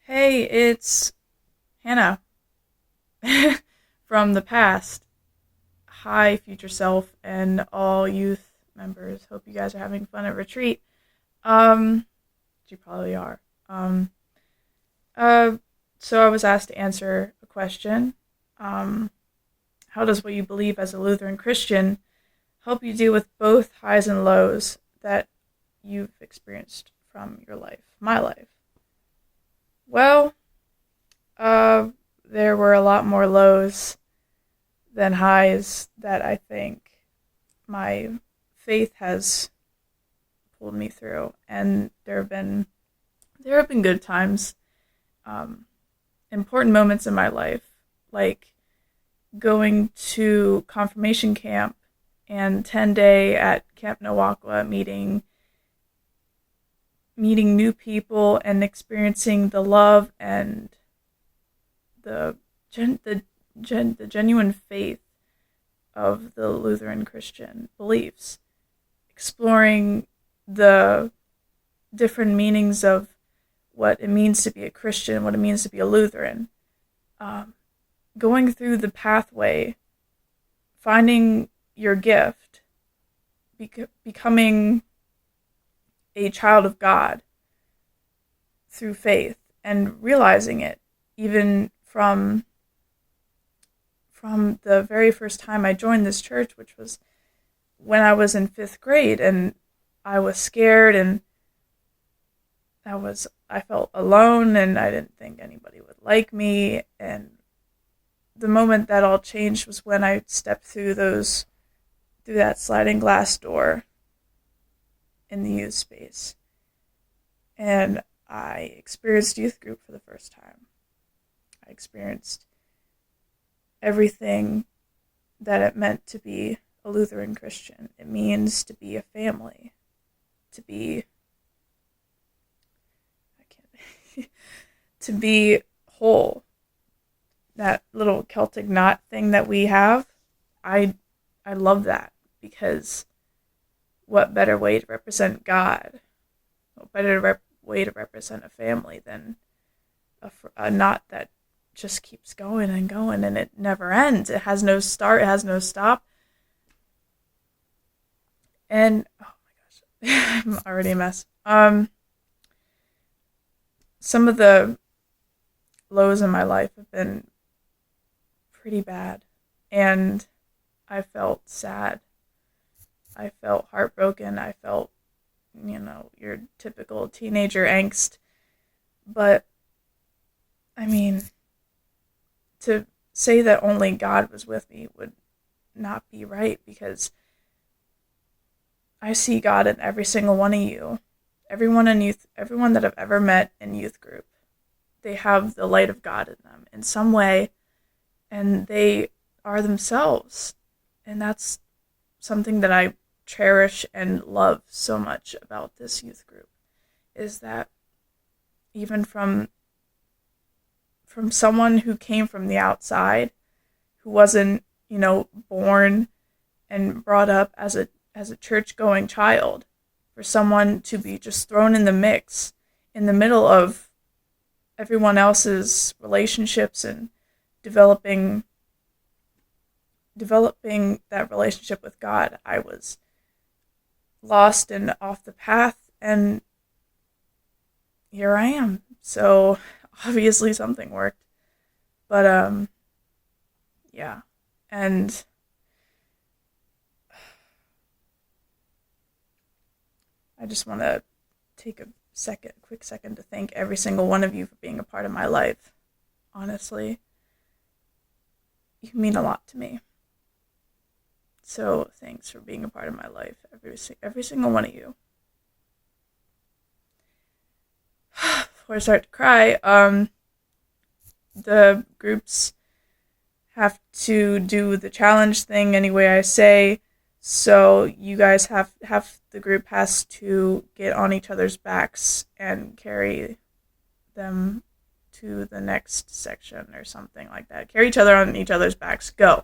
Hey, it's Hannah from the past. Hi, future self, and all youth members. Hope you guys are having fun at retreat. Um, you probably are. Um, uh, so I was asked to answer a question. Um, how does what you believe as a Lutheran Christian help you deal with both highs and lows that you've experienced from your life, my life? Well, uh, there were a lot more lows than highs that I think my faith has pulled me through, and there have been good times, um, important moments in my life, like going to confirmation camp and 10-day at Camp Nawakwa, meeting new people and experiencing the love and the gen, the genuine faith of the Lutheran Christian beliefs, exploring the different meanings of what it means to be a Christian, what it means to be a Lutheran, um, going through the pathway, finding your gift, becoming a child of God through faith, and realizing it even from the very first time I joined this church, which was when I was in fifth grade, and I was scared, and I felt alone, and I didn't think anybody would like me. And the moment that all changed was when I stepped through that sliding glass door in the youth space, and I experienced youth group for the first time. I experienced everything that it meant to be a Lutheran Christian. It means to be a family, to be I can't to be whole. That little Celtic knot thing that we have, I I love that, because what better way to represent God? What better way to represent a family than a knot that just keeps going and going, and it never ends. It has no start, it has no stop. And oh my gosh, I'm already a mess. Some of the lows in my life have been pretty bad, and I felt sad. I felt heartbroken. I felt, your typical teenager angst. But I mean, to say that only God was with me would not be right, because I see God in every single one of you. Everyone that I've ever met in youth group, they have the light of God in them in some way, and they are themselves. And that's something that I cherish and love so much about this youth group, is that even from someone who came from the outside, who wasn't, born and brought up as a church going child, for someone to be just thrown in the mix in the middle of everyone else's relationships, and developing that relationship with God. I was lost and off the path, and here I am. So obviously something worked. But yeah. And I just want to take a quick second to thank every single one of you for being a part of my life. Honestly, you mean a lot to me. So thanks for being a part of my life, every single one of you. Before I start to cry, the groups have to do the challenge thing anyway I say. So you guys have the group has to get on each other's backs and carry them to the next section or something like that. Carry each other on each other's backs. Go.